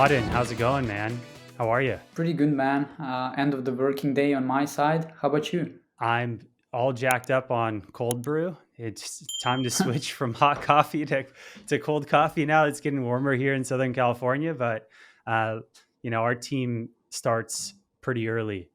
Marin, how's it going, man? How are you? Pretty good, man. End of the working day on my side. How about you? I'm all jacked up on cold brew. It's time to switch from hot coffee to cold coffee now. It's getting warmer here in Southern California, but uh, our team starts pretty early,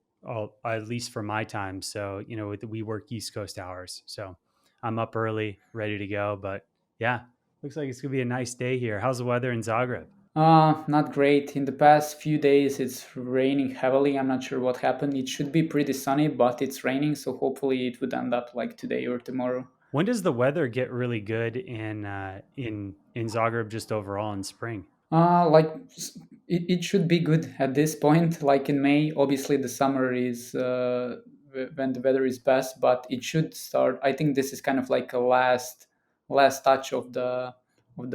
at least for my time. So, we work East Coast hours. So I'm up early, ready to go. But yeah, looks like it's going to be a nice day here. How's the weather in Zagreb? Not great. In the past few days, it's raining heavily. I'm not sure what happened. It should be pretty sunny, but it's raining, so hopefully it would end up like today or tomorrow. When does the weather get really good in Zagreb just overall in spring? Like it should be good at this point. Like in May, obviously the summer is when the weather is best, but it should start. I think this is kind of like a last touch of the of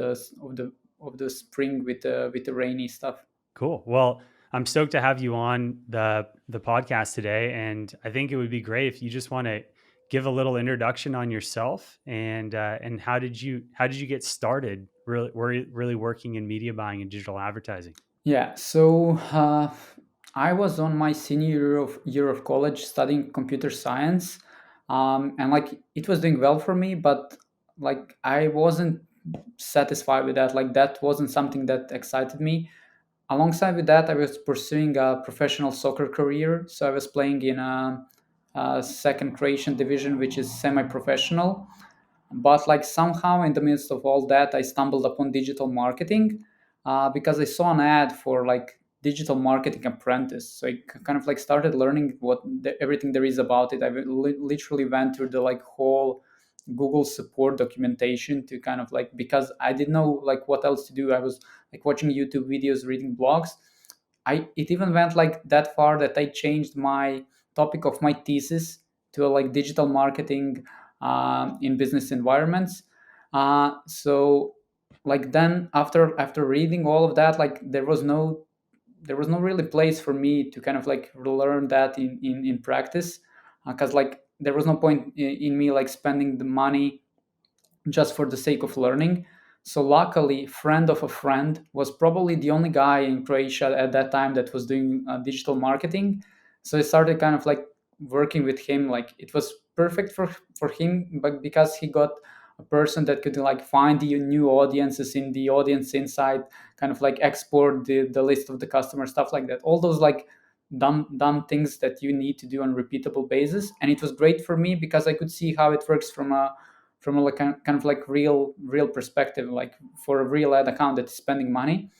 the of the spring with the rainy stuff. Cool. Well, I'm stoked to have you on the podcast today, and I think it would be great if you just want to give a little introduction on yourself and how did you get started really working in media buying and digital advertising? Yeah, so I was on my senior year of college studying computer science, and like it was doing well for me, but like I wasn't satisfied with that. Like that wasn't something that excited me. Alongside with that, I was pursuing a professional soccer career. So I was playing in a second Croatian division, which is semi-professional. But like somehow in the midst of all that, I stumbled upon digital marketing because I saw an ad for like digital marketing apprentice. So I kind of like started learning everything there is about it. Literally went through the like whole Google support documentation to kind of like, because I didn't know like what else to do. I was like watching YouTube videos, reading blogs. It even went like that far that I changed my topic of my thesis to like digital marketing in business environments. So like then after reading all of that, like there was no really place for me to kind of like learn that in practice, because like there was no point in me like spending the money just for the sake of learning. So luckily, friend of a friend was probably the only guy in Croatia at that time that was doing digital marketing. So I started kind of like working with him. Like it was perfect for him, but because he got a person that could like find the new audiences in the audience insight, kind of like export the list of the customer, stuff like that. All those like dumb things that you need to do on repeatable basis. And it was great for me because I could see how it works from a like kind of like real perspective, like for a real ad account that is spending money.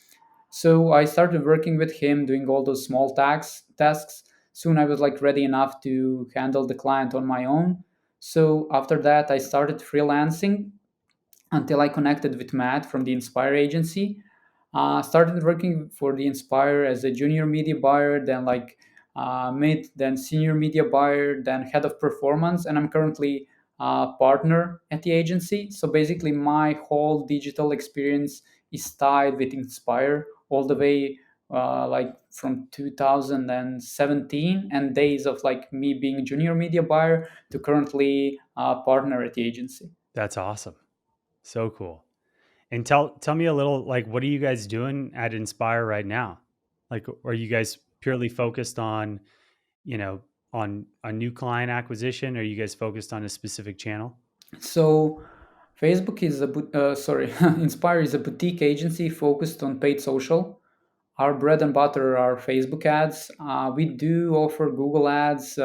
So I started working with him doing all those small tasks. Soon I was like ready enough to handle the client on my own. So after that I started freelancing until I connected with Matt from the Inspire agency. Started working for the Inspire as a junior media buyer, then like mid, then senior media buyer, then head of performance, and I'm currently a partner at the agency. So basically, my whole digital experience is tied with Inspire all the way. Like from 2017 and days of like me being junior media buyer to currently partner at the agency. That's awesome. So cool. And tell me a little, like, what are you guys doing at Inspire right now? Like, are you guys purely focused on, you know, on a new client acquisition? Or are you guys focused on a specific channel? So, Facebook is sorry, Inspire is a boutique agency focused on paid social. Our bread and butter are Facebook ads. We do offer Google ads,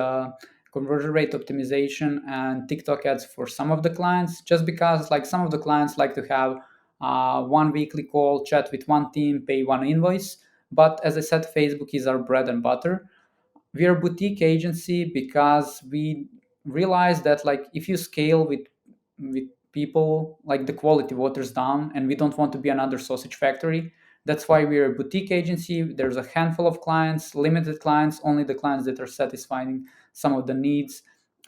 conversion rate optimization, and TikTok ads for some of the clients, just because like some of the clients like to have one weekly call, chat with one team, pay one invoice. But as I said, Facebook is our bread and butter. We are a boutique agency because we realize that like if you scale with people, like the quality waters down, and we don't want to be another sausage factory. That's why we're a boutique agency. There's a handful of clients, limited clients, only the clients that are satisfying some of the needs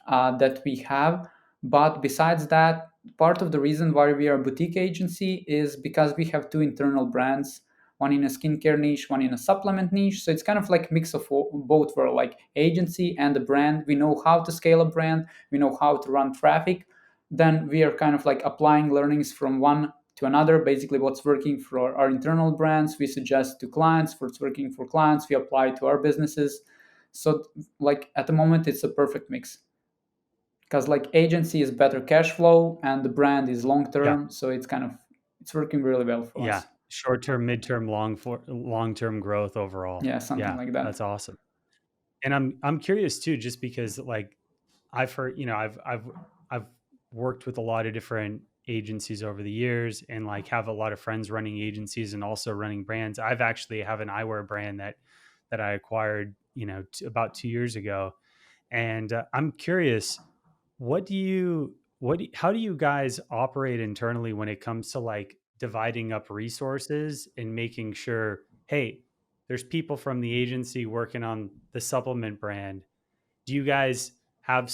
that we have. But besides that, part of the reason why we are a boutique agency is because we have two internal brands, one in a skincare niche, one in a supplement niche. So it's kind of like mix of both. We're like agency and a brand. We know how to scale a brand. We know how to run traffic. Then we are kind of like applying learnings from one to another. Basically, what's working for our internal brands, we suggest to clients. What's working for clients, we apply to our businesses. So, like at the moment, it's a perfect mix because like agency is better cash flow and the brand is long Yeah. term. So it's working really well for Yeah. us. Short term, midterm, long term growth overall. Yeah, something Yeah, like that. that's awesome. And I'm curious too, just because like I've heard, I've worked with a lot of different agencies over the years, and like have a lot of friends running agencies and also running brands. I've actually have an eyewear brand that I acquired, about 2 years ago. And I'm curious, how do you guys operate internally when it comes to like dividing up resources and making sure, hey, there's people from the agency working on the supplement brand. Do you guys have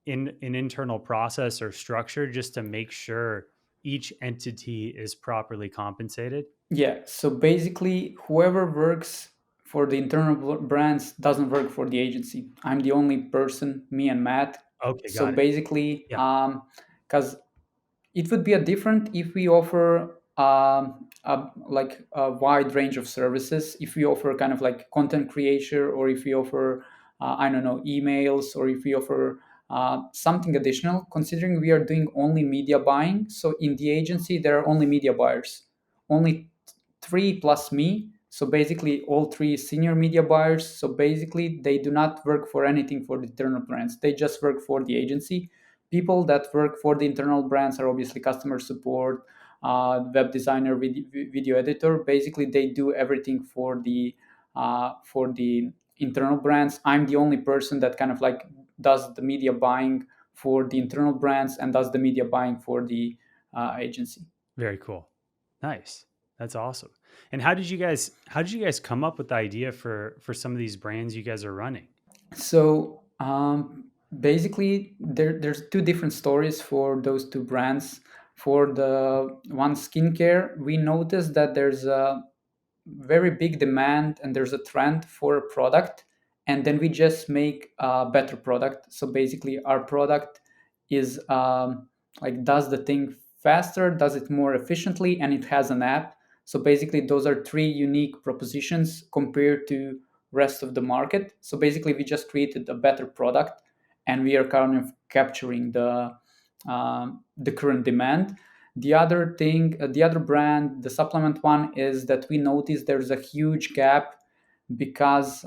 in an internal process or structure just to make sure each entity is properly compensated? Yeah, so basically, whoever works for the internal brands doesn't work for the agency. I'm the only person, me and Matt. Okay, So got it. basically, Yeah. because it would be a different if we offer like a wide range of services. If we offer kind of like content creation, or if we offer I don't know, emails, or if we offer something additional. Considering we are doing only media buying, so in the agency there are only media buyers, only three plus me. So basically, all three senior media buyers. So basically, they do not work for anything for the internal brands. They just work for the agency. People that work for the internal brands are obviously customer support, web designer, video editor. Basically, they do everything for the internal brands. I'm the only person that kind of like does the media buying for the internal brands and does the media buying for the agency. Very cool. Nice. That's awesome. And how did you guys come up with the idea for some of these brands you guys are running? So basically, there's two different stories for those two brands. For the one skincare, we noticed that there's a very big demand and there's a trend for a product, and then we just make a better product. So basically, our product is like does the thing faster, does it more efficiently, and it has an app. So basically, those are three unique propositions compared to rest of the market. So basically, we just created a better product, and we are kind of capturing the current demand. The other thing, the other brand, the supplement one, is that we noticed there's a huge gap because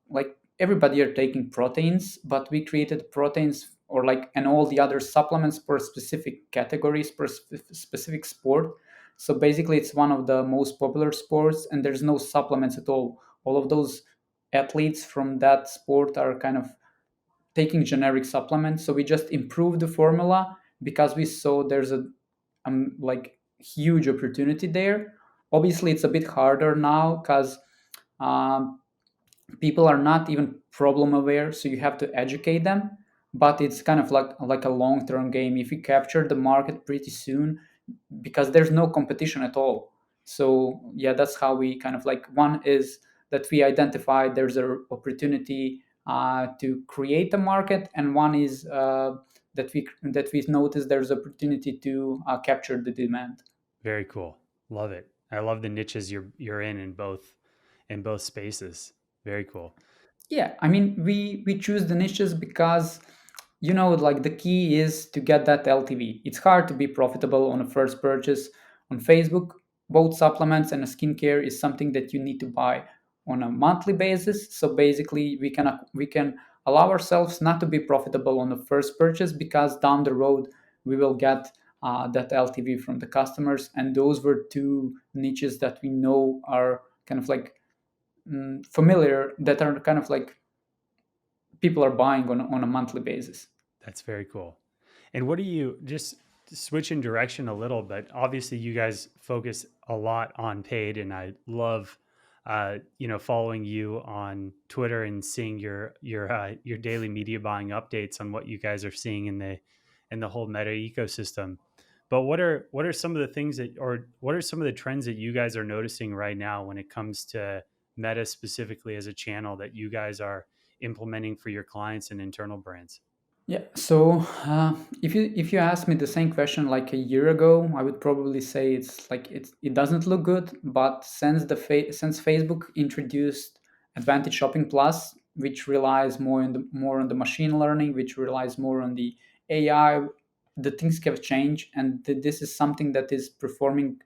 like everybody are taking proteins, but we created proteins or like and all the other supplements per specific categories, per specific sport. So basically, it's one of the most popular sports, and there's no supplements at all. All of those athletes from that sport are kind of taking generic supplements. So we just improved the formula because we saw there's a like huge opportunity there. Obviously, it's a bit harder now because um, people are not even problem aware, so you have to educate them. But it's kind of like a long term game. If you capture the market pretty soon, because there's no competition at all. So yeah, that's how we kind of like, one is that we identified there's an opportunity to create a market, and one is that we noticed there's opportunity to capture the demand. Very cool. Love it. I love the niches you're in both spaces. Very cool. Yeah, I mean, we choose the niches because like the key is to get that LTV. It's hard to be profitable on a first purchase on Facebook. Both supplements and skincare is something that you need to buy on a monthly basis. So basically, we can allow ourselves not to be profitable on the first purchase because down the road we will get that LTV from the customers. And those were two niches that we know are kind of like familiar, that are kind of like people are buying on a monthly basis. That's very cool. And what do you just switching direction a little, but obviously you guys focus a lot on paid, and I love, following you on Twitter and seeing your daily media buying updates on what you guys are seeing in the whole meta ecosystem. But what are some of the things or what are some of the trends that you guys are noticing right now when it comes to meta specifically as a channel that you guys are implementing for your clients and internal brands? Yeah. So if you ask me the same question like a year ago, I would probably say it doesn't look good. But since Facebook introduced Advantage Shopping Plus, which relies more on the machine learning, which relies more on the AI, the things have changed, and this is something that is performing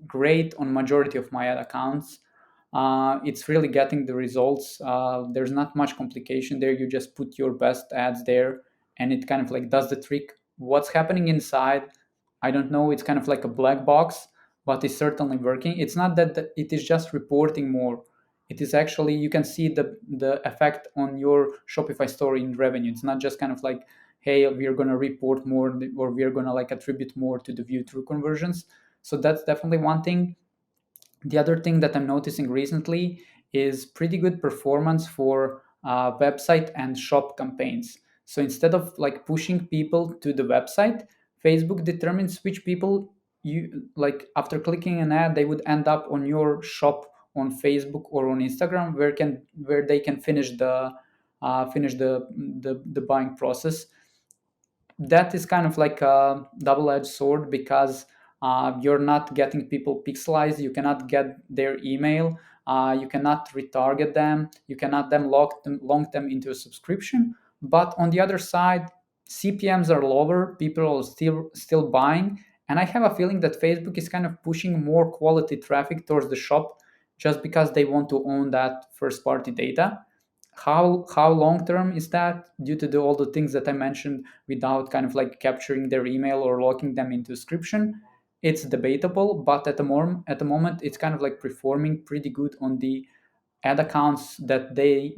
great on majority of my ad accounts. It's really getting the results. There's not much complication there. You just put your best ads there, and it kind of like does the trick. What's happening inside, I don't know. It's kind of like a black box, but it's certainly working. It's not that it is just reporting more. It is actually, you can see the effect on your Shopify store in revenue. It's not just kind of like, hey, we are going to report more, or we are going to like attribute more to the view through conversions. So that's definitely one thing. The other thing that I'm noticing recently is pretty good performance for website and shop campaigns. So instead of like pushing people to the website, Facebook determines which people, you like, after clicking an ad, they would end up on your shop on Facebook or on Instagram, where they can finish the buying process. That is kind of like a double-edged sword, because you're not getting people pixelized. You cannot get their email. You cannot retarget them. You cannot then lock them into a subscription. But on the other side, CPMs are lower. People are still buying, and I have a feeling that Facebook is kind of pushing more quality traffic towards the shop, just because they want to own that first-party data. How long term is that, due to all the things that I mentioned, without kind of like capturing their email or locking them into subscription? It's debatable, but at the moment it's kind of like performing pretty good on the ad accounts that they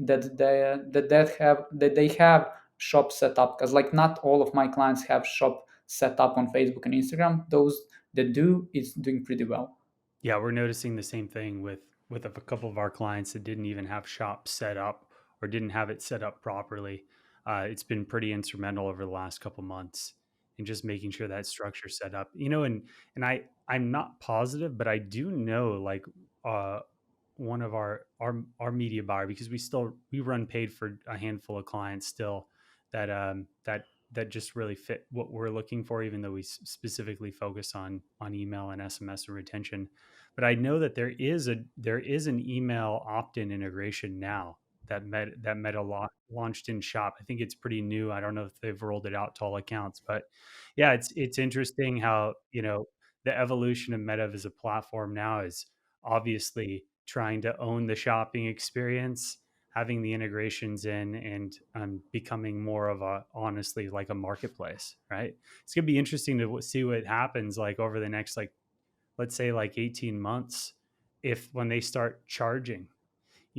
have shop set up, because like not all of my clients have shop set up on Facebook and Instagram. Those that do is doing pretty well. Yeah, we're noticing the same thing with a couple of our clients that didn't even have shops set up or didn't have it set up properly. It's been pretty instrumental over the last couple months in just making sure that structure set up. And I'm not positive, but I do know like uh, one of our media buyer, because we run paid for a handful of clients still that just really fit what we're looking for, even though we specifically focus on email and SMS and retention. But I know that there is an email opt-in integration now that launched in shop. I think it's pretty new. I don't know if they've rolled it out to all accounts, but yeah, it's interesting how, the evolution of Meta as a platform now is obviously trying to own the shopping experience, having the integrations in, and becoming more of a, honestly, like a marketplace, right? It's gonna be interesting to see what happens like over the next, like, let's say like 18 months, if when they start charging,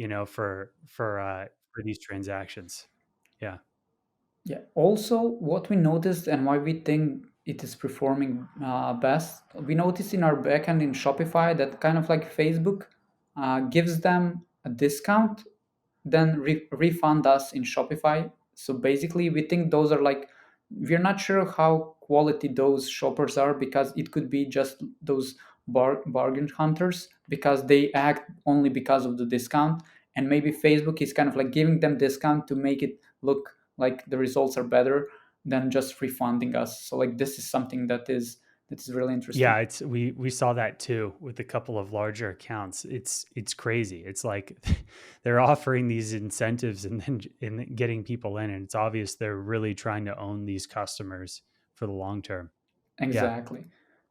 for these transactions. Yeah. Yeah. Also, what we noticed and why we think it is performing best, we noticed in our backend in Shopify that kind of like Facebook gives them a discount, then refund us in Shopify. So basically, we think those are like, we're not sure how quality those shoppers are, because it could be just those bargain hunters, because they act only because of the discount. And maybe Facebook is kind of like giving them discount to make it look like the results are better than just refunding us. So like this is something that is really Yeah, interesting. it's we saw that too with a couple of larger accounts. It's crazy. It's like they're offering these incentives and getting people in, and it's obvious they're really trying to own these customers for the long term. Yeah. Exactly.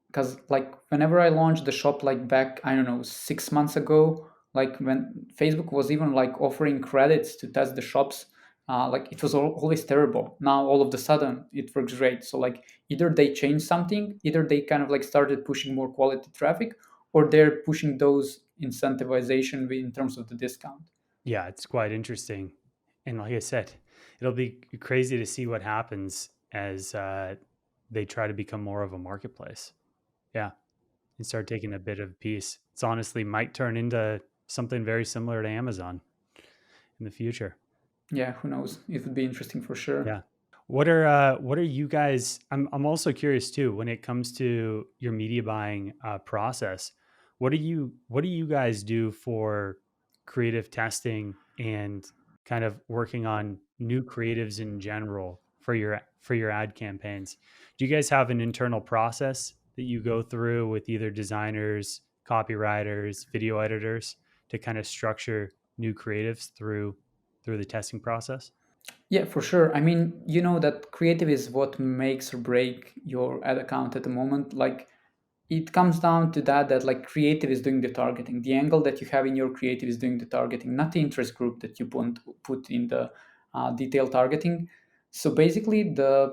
Because like whenever I launched the shop, like back, I don't know, 6 months ago, like when Facebook was even like offering credits to test the shops, like it was always terrible. Now all of the sudden it works great. So like either they changed something, either they kind of like started pushing more quality traffic, or they're pushing those incentivization in terms of the discount. Yeah, it's quite interesting. And like I said, it'll be crazy to see what happens as they try to become more of a marketplace. Yeah, and start taking a bit of a piece. It's honestly might turn into something very similar to Amazon in the future. Yeah, who knows? It would be interesting for sure. Yeah. What are you guys? I'm also curious too when it comes to your media buying process. What do you guys do for creative testing and kind of working on new creatives in general for your ad campaigns. Do you guys have an internal process that you go through with either designers, copywriters, video editors to kind of structure new creatives through the testing process? Yeah, for sure. I mean, you know that creative is what makes or break your ad account at the moment. Like, it comes down to that like creative is doing the targeting. The angle that you have in your creative is doing the targeting, not the interest group that you put in the detailed targeting. So basically, the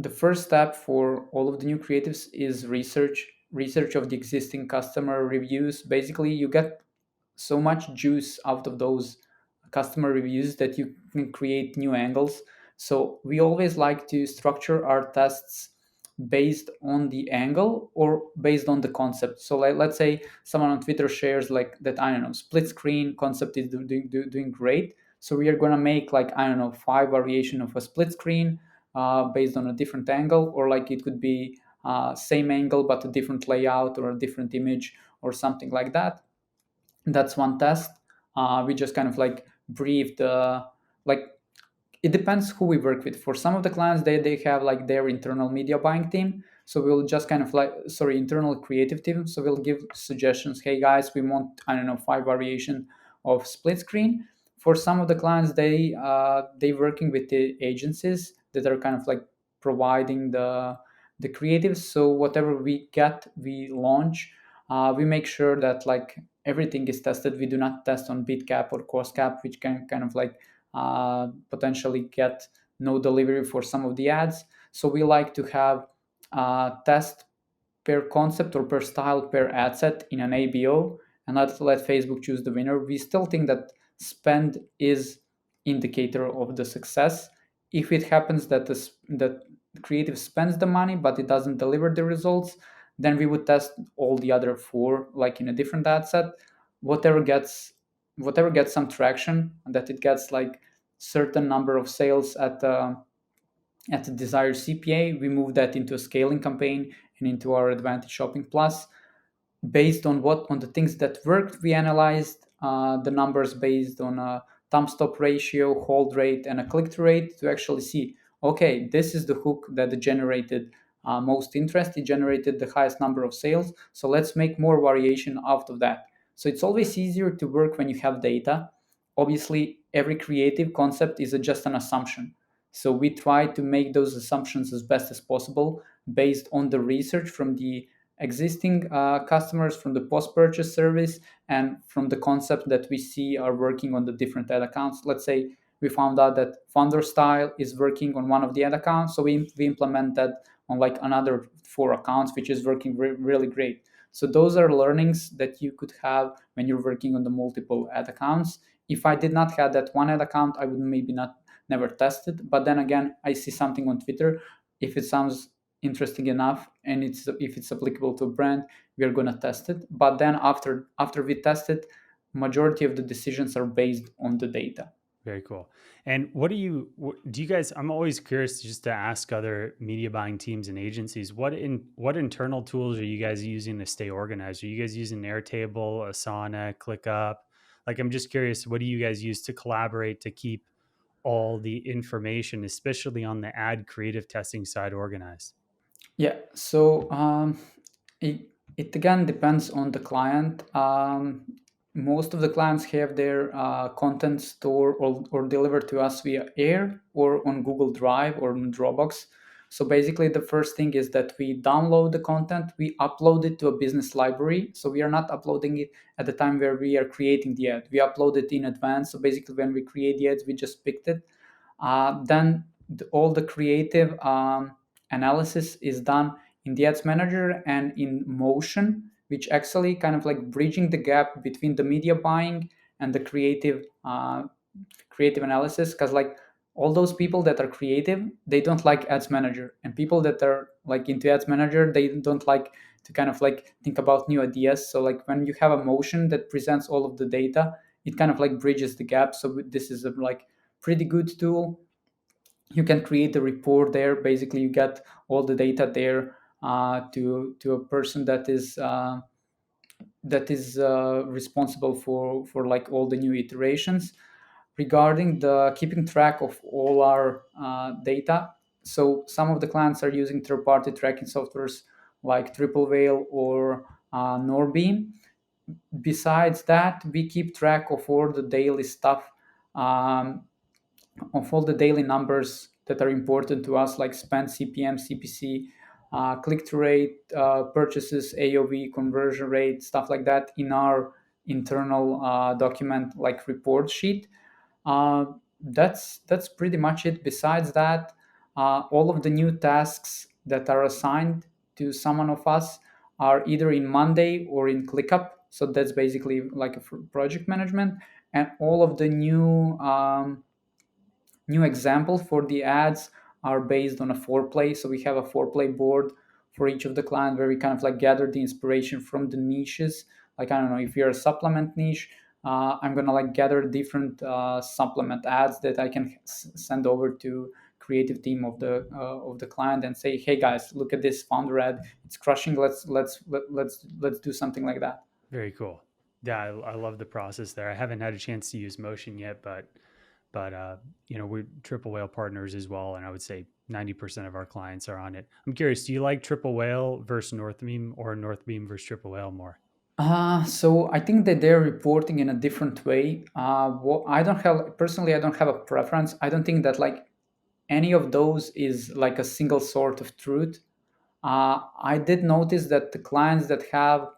first step for all of the new creatives is research of the existing customer reviews. Basically, you get so much juice out of those customer reviews that you can create new angles. So we always like to structure our tests based on the angle or based on the concept. So let's say someone on Twitter shares like that, I don't know, split screen concept is doing great. So we are going to make like, I don't know, 5 variation of a split screen based on a different angle, or like it could be same angle but a different layout or a different image or something like that. That's one test. We just kind of like briefed like it depends who we work with. For some of the clients, they have like their internal media buying team, so we'll just kind of like, sorry, internal creative team, so we'll give suggestions. Hey guys, we want, I don't know, 5 variation of split screen. For some of the clients, they working with the agencies that are kind of like providing the creatives. So whatever we get, we launch. We make sure that like everything is tested. We do not test on bid cap or cost cap, which can kind of like potentially get no delivery for some of the ads. So we like to have test per concept or per style per ad set in an ABO, and let Facebook choose the winner. We still think that spend is indicator of the success. If it happens that that creative spends the money but it doesn't deliver the results, then we would test all the other 4 like in a different ad set. Whatever gets some traction, that it gets like certain number of sales at the desired CPA, we move that into a scaling campaign and into our Advantage Shopping Plus. Based on the things that worked, we analyzed the numbers based on a thumb stop ratio, hold rate, and a click-through rate to actually see, okay, this is the hook that generated most interest. It generated the highest number of sales. So let's make more variation out of that. So it's always easier to work when you have data. Obviously, every creative concept is just an assumption. So we try to make those assumptions as best as possible based on the research from the existing customers, from the post-purchase service, and from the concept that we see are working on the different ad accounts. Let's say we found out that founder style is working on one of the ad accounts, so we implement that on like another 4 accounts, which is working really great. So those are learnings that you could have when you're working on the multiple ad accounts. If I did not have that one ad account, I would maybe not never test it. But then again, I see something on Twitter. If it sounds interesting enough and if it's applicable to a brand, we are going to test it. But then after we test it, majority of the decisions are based on the data. Very cool. And do you guys, I'm always curious just to ask other media buying teams and agencies, what internal tools are you guys using to stay organized? Are you guys using Airtable, Asana, ClickUp? Like, I'm just curious, what do you guys use to collaborate to keep all the information, especially on the ad creative testing side, organized? Yeah, so it again depends on the client. Most of the clients have their content stored or delivered to us via Air or on Google Drive or on Dropbox. So basically, the first thing is that we download the content, we upload it to a business library. So we are not uploading it at the time where we are creating the ad. We upload it in advance. So basically, when we create the ads, we just picked it. Then all the creative analysis is done in the ads manager and in motion, which actually kind of like bridging the gap between the media buying and the creative analysis. Because like all those people that are creative, they don't like ads manager, and people that are like into ads manager, they don't like to kind of like think about new ideas. So like when you have a motion that presents all of the data, it kind of like bridges the gap. So this is a like pretty good tool. You can create a report there. Basically, you get all the data there to a person that is responsible for like all the new iterations. regarding the keeping track of all our data. So some of the clients are using third-party tracking softwares like Triple Whale or Northbeam. Besides that, we keep track of all the daily stuff, um, of all the daily numbers that are important to us, like spend, CPM, CPC, click-through rate, purchases, AOV, conversion rate, stuff like that in our internal document like report sheet. uh, that's pretty much it. Besides that, all of the new tasks that are assigned to someone of us are either in Monday or in ClickUp. So that's basically like a project management, and all of the new examples for the ads are based on a foreplay. So we have a foreplay board for each of the client where we kind of like gather the inspiration from the niches. Like, I don't know, if you're a supplement niche, I'm gonna like gather different supplement ads that I can send over to creative team of the client and say, hey guys, look at this founder ad, it's crushing. Let's do something like that. Very cool. Yeah, I love the process there. I haven't had a chance to use Motion yet, but we're Triple Whale partners as well, and I would say 90% of our clients are on it. I'm curious, do you like Triple Whale versus Northbeam, or Northbeam versus Triple Whale more? So I think that they're reporting in a different way. I don't have personally, I don't have a preference. I don't think that like any of those is like a single sort of truth. I did notice that the clients that have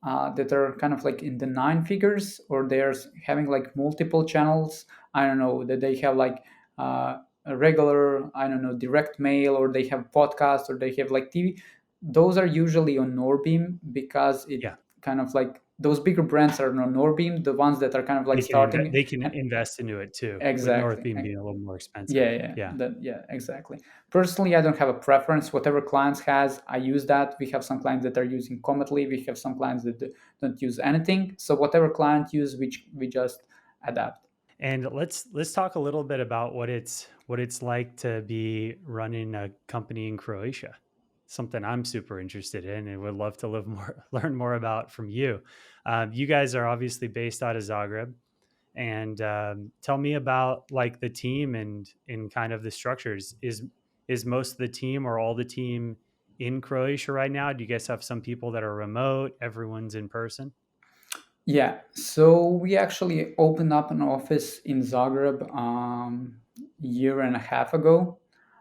that are kind of like in the nine figures, or they're having like multiple channels. I don't know, that they have like a regular, I don't know, direct mail, or they have podcast, or they have like TV. Those are usually on Norbeam because it Yeah, kind of like those bigger brands are on Norbeam. The ones that are kind of like starting, they can invest into it too, with exactly. Northbeam being a little more expensive. Yeah, yeah, Yeah. yeah, exactly. Personally, I don't have a preference. Whatever clients has, I use that. We have some clients that are using Cometly. We have some clients that don't use anything. So whatever client use, which we just adapt. And let's talk a little bit about what it's like to be running a company in Croatia. Something I'm super interested in and would love to live more learn more about from you. You guys are obviously based out of Zagreb, and tell me about like the team and kind of the structures. Is most of the team or all the team in Croatia right now? Do you guys have some people that are remote? Everyone's in person? Yeah, so we actually opened up an office in Zagreb year and a half ago.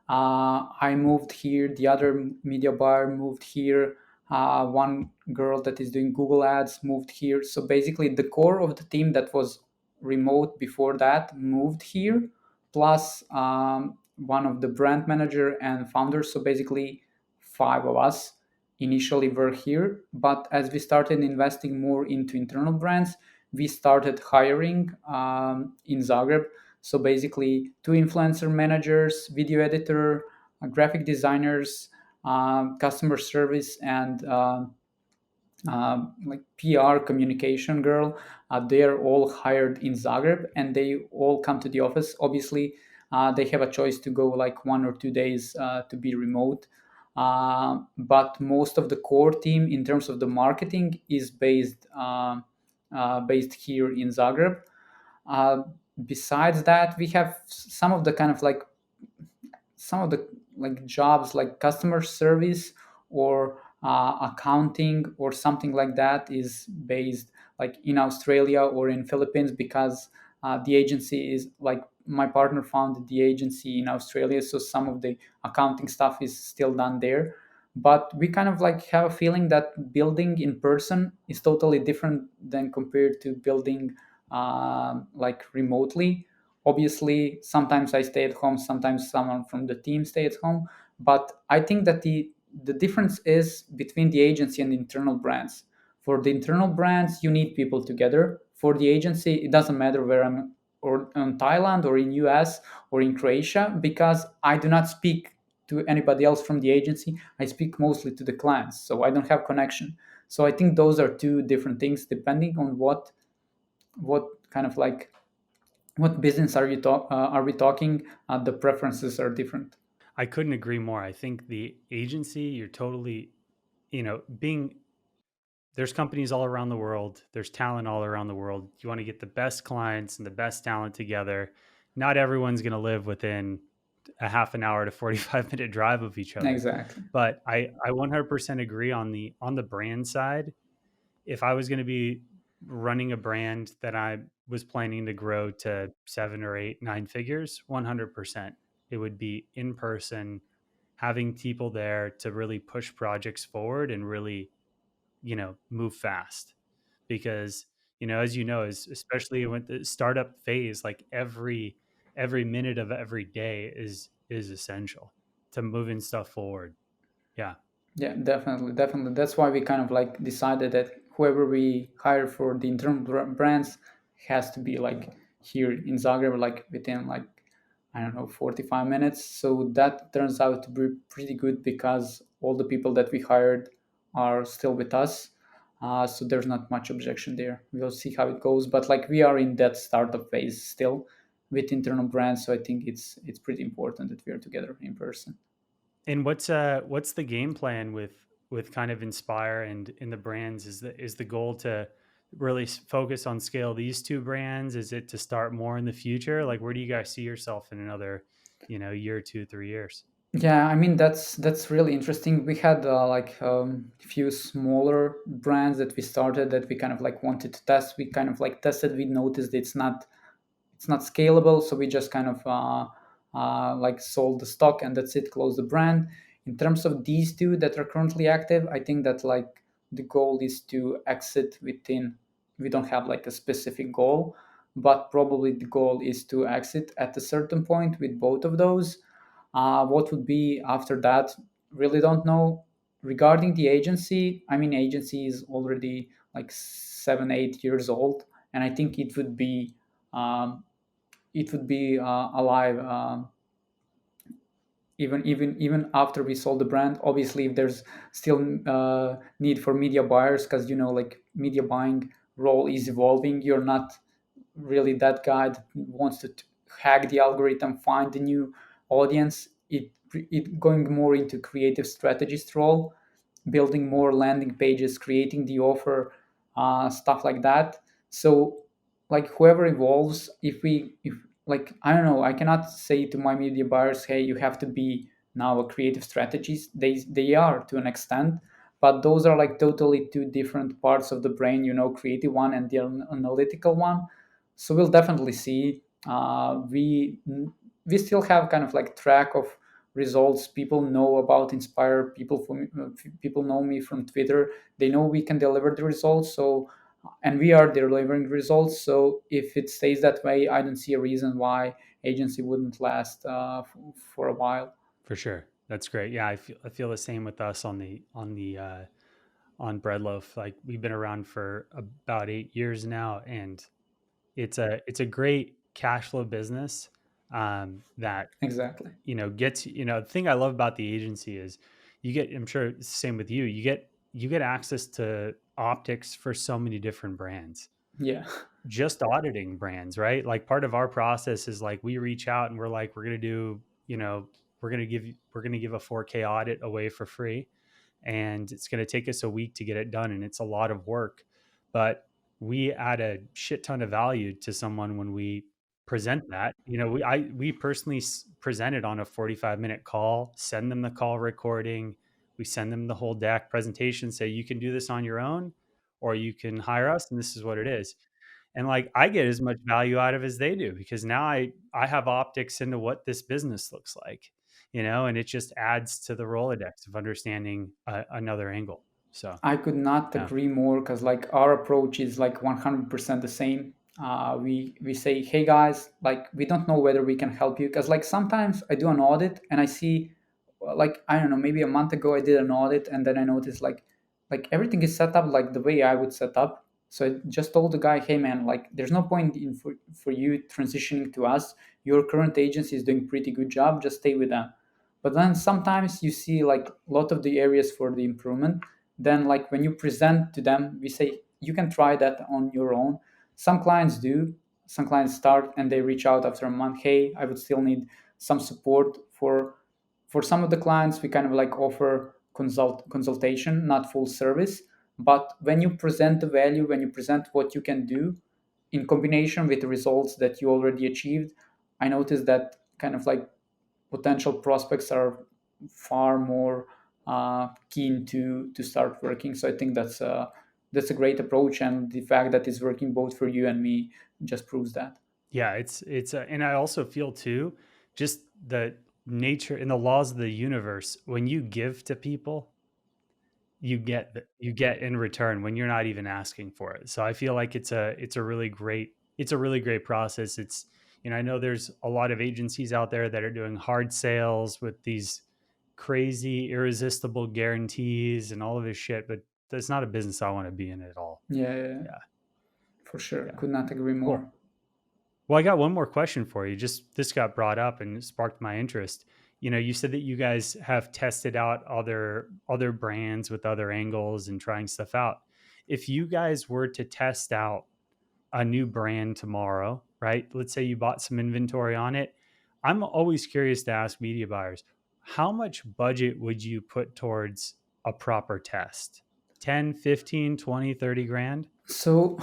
I moved here. The other media buyer moved here. One girl that is doing Google Ads moved here. So basically, the core of the team that was remote before that moved here, plus one of the brand manager and founders. So basically, five of us initially were here, but as we started investing more into internal brands, we started hiring in Zagreb. So basically, two influencer managers, video editor, graphic designers, customer service, and like PR communication girl. They are all hired in Zagreb, and they all come to the office. Obviously, they have a choice to go like 1 or 2 days to be remote. But most of the core team, in terms of the marketing, is based here in Zagreb. Uh, Besides that, we have some of the kind of like some of the like jobs like customer service or accounting or something like that is based like in Australia or in Philippines, because the agency is like my partner founded the agency in Australia, so some of the accounting stuff is still done there. But we kind of like have a feeling that building in person is totally different than compared to building like remotely. Obviously, sometimes I stay at home, sometimes someone from the team stay at home. But I think that the difference is between the agency and the internal brands. For the internal brands, you need people together. For the agency, it doesn't matter where I'm, or in Thailand or in US or in Croatia, because I do not speak to anybody else from the agency. I speak mostly to the clients, so I don't have connection. So I think those are two different things depending on what kind of like what business are we talking. The preferences are different. I couldn't agree more. I think the agency, you're totally, being there's companies all around the world. There's talent all around the world. You want to get the best clients and the best talent together. Not everyone's going to live within a half an hour to 45-minute drive of each other. Exactly. But I 100% agree on the brand side. If I was going to be running a brand that I was planning to grow to 7 or 8, 9 figures, 100%, it would be in person, having people there to really push projects forward and really, move fast. Because, as you know, is especially with the startup phase, like every minute of every day is essential to moving stuff forward. Yeah, Yeah, definitely, definitely. That's why we kind of like decided that whoever we hire for the internal brands has to be like here in Zagreb, like within like I don't know 45 minutes. So that turns out to be pretty good because all the people that we hired are still with us. So there's not much objection there. We'll see how it goes, but like we are in that startup phase still with internal brands. So I think it's pretty important that we are together in person. and what's the game plan with kind of Inspire and in the brands? Is the goal to really focus on scale these two brands? Is it to start more in the future? Like, where do you guys see yourself in another, year, 2, 3 years? Yeah, I mean that's really interesting. We had like a few smaller brands that we started that we kind of like wanted to test. We kind of like tested. We noticed it's not scalable, so we just kind of like sold the stock and that's it. Close the brand. In terms of these two that are currently active, I think that like the goal is to exit within. We don't have like a specific goal, but probably the goal is to exit at a certain point with both of those. What would be after that? Really don't know. Regarding the agency, I mean, agency is already like 7, 8 years old, and I think um, it would be alive even after we sold the brand. Obviously, if there's still need for media buyers, because like media buying role is evolving. You're not really that guy that wants to hack the algorithm, find the new audience. It going more into creative strategist role, building more landing pages, creating the offer, stuff like that. So like whoever evolves, if like I don't know, I cannot say to my media buyers, hey, you have to be now a creative strategist. They are to an extent, but those are like totally two different parts of the brain, creative one and the analytical one. So we'll definitely see. We still have kind of like track of results. People know about Inspire. People know me from Twitter. They know we can deliver the results. So, and we are delivering results. So if it stays that way, I don't see a reason why agency wouldn't last for a while. For sure. That's great. Yeah, I feel the same with us on Breadloaf. Like, we've been around for about 8 years now, and it's a great cash flow business, that Exactly. gets, the thing I love about the agency is you get, I'm sure it's the same with you, you get access to optics for so many different brands. Yeah. Just auditing brands, right? Like, part of our process is like we reach out and we're like, we're going to do, we're going to give a 4K audit away for free, and it's going to take us a week to get it done, and it's a lot of work. But we add a shit ton of value to someone when we present that. We personally present it on a 45-minute call, send them the call recording, we send them the whole deck presentation, say you can do this on your own or you can hire us, and this is what it is. And like, I get as much value out of as they do, because now I have optics into what this business looks like, and it just adds to the Rolodex of understanding another angle. So, I could not yeah, agree more because like our approach is like 100% the same. We say, hey guys, like we don't know whether we can help you because like sometimes I do an audit and I see, like I don't know, maybe a month ago I did an audit and then I noticed like everything is set up like the way I would set up. So I just told the guy, hey man, like there's no point in for you transitioning to us. Your current agency is doing pretty good job. Just stay with them. But then sometimes you see like a lot of the areas for the improvement. Then like when you present to them, we say you can try that on your own. Some clients do. Some clients start and they reach out after a month, hey, I would still need some support. For some of the clients we kind of like offer consultation, not full service, But when you present the value, when you present what you can do in combination with the results that you already achieved, I noticed that kind of like potential prospects are far more keen to start working. So I think that's a great approach, and the fact that it's working both for you and me just proves that. Yeah, and I also feel too, just the nature and the laws of the universe. When you give to people, you get in return when you're not even asking for it. So I feel like it's a really great process. It's I know there's a lot of agencies out there that are doing hard sales with these crazy irresistible guarantees and all of this shit, but that's not a business I want to be in at all. Yeah, yeah, yeah, Yeah, for sure. yeah. Could not agree more. Cool. Well, I got one more question for you. Just this got brought up and it sparked my interest. You said that you guys have tested out other brands with other angles and trying stuff out. If you guys were to test out a new brand tomorrow, right? Let's say you bought some inventory on it. I'm always curious to ask media buyers, how much budget would you put towards a proper test? 10, 15, 20, 30 grand? So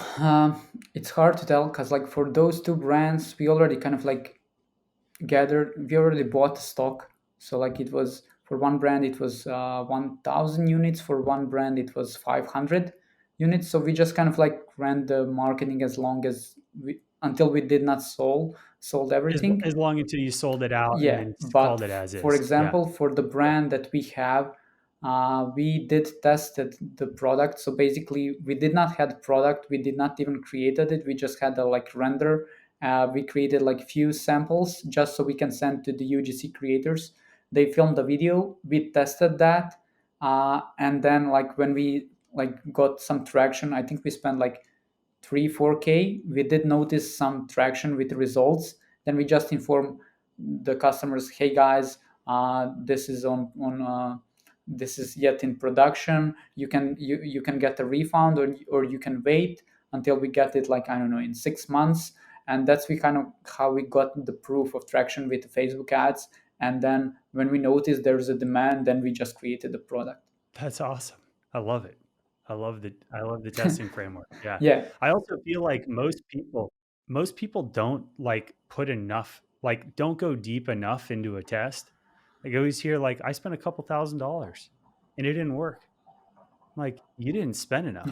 it's hard to tell because like for those two brands, we already kind of like we already bought the stock. So like it was for one brand it was 1000 units, for one brand it was 500 units. So we just kind of like ran the marketing as long as we until we did not sold everything. As long until you sold it out and Yeah, then but called it as for is. Yeah. example, for the brand that we have, we did tested the product. So basically, we did not have the product. We did not even created it. We just had a like render. We created like few samples just so we can send to the UGC creators. They filmed the video. We tested that, and then like when we like got some traction, I think we spent like 3 4K. We did notice some traction with the results. Then we just inform the customers, hey guys, this is this is yet in production. You can get a refund, or you can wait until we get it, like I don't know, in 6 months. And that's we kind of how we got the proof of traction with the Facebook ads. And then when we noticed there's a demand, then we just created the product. That's awesome. I love it. I love the testing framework. Yeah. Yeah. I also feel like most people don't like put enough like don't go deep enough into a test. Like I always hear like I spent a couple $1,000 and it didn't work. I'm like you didn't spend enough.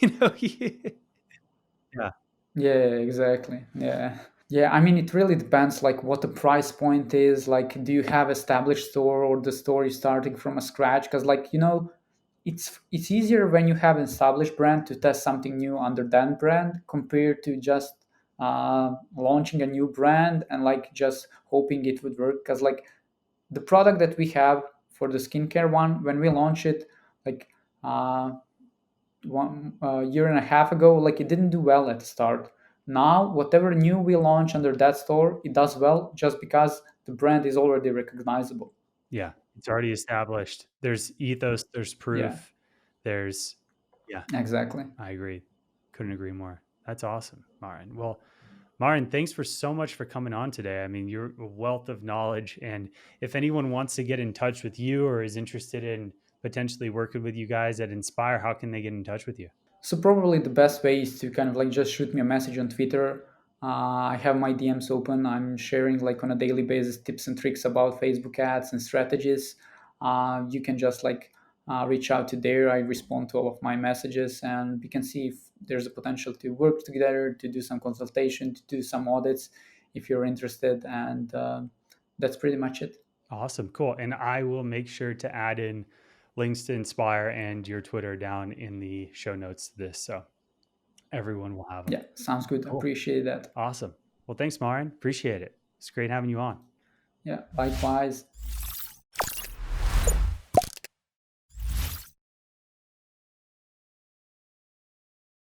you know? Yeah. Yeah, exactly. Yeah. Yeah, I mean, it really depends, like what the price point is. Like, do you have established store, or the store is starting from a scratch? Because, like, it's easier when you have an established brand to test something new under that brand compared to just launching a new brand and like just hoping it would work. Because like the product that we have for the skincare one, when we launch it, like uh, one year and a half ago, like it didn't do well at the start. Now whatever new we launch under that store, it does well just because the brand is already recognizable. Yeah. It's already established. There's ethos, there's Yeah, proof. There's yeah, exactly. I agree. Couldn't agree more. That's awesome, Marin. Well, Marin, thanks for so much for coming on today. I mean, you're a wealth of knowledge. And if anyone wants to get in touch with you or is interested in potentially working with you guys at Inspire, how can they get in touch with you? So probably the best way is to kind of like just shoot me a message on Twitter. I have my DMs open. I'm sharing like on a daily basis tips and tricks about Facebook ads and strategies. You can just like reach out to there. I respond to all of my messages, and we can see if there's a potential to work together, to do some consultation, to do some audits if you're interested. And that's pretty much it. Awesome. Cool. And I will make sure to add in links to Inspire and your Twitter down in the show notes to this. So everyone will have them. Yeah, sounds good. Cool. Appreciate that. Awesome. Well, thanks, Marin. Appreciate it. It's great having you on. Yeah, likewise.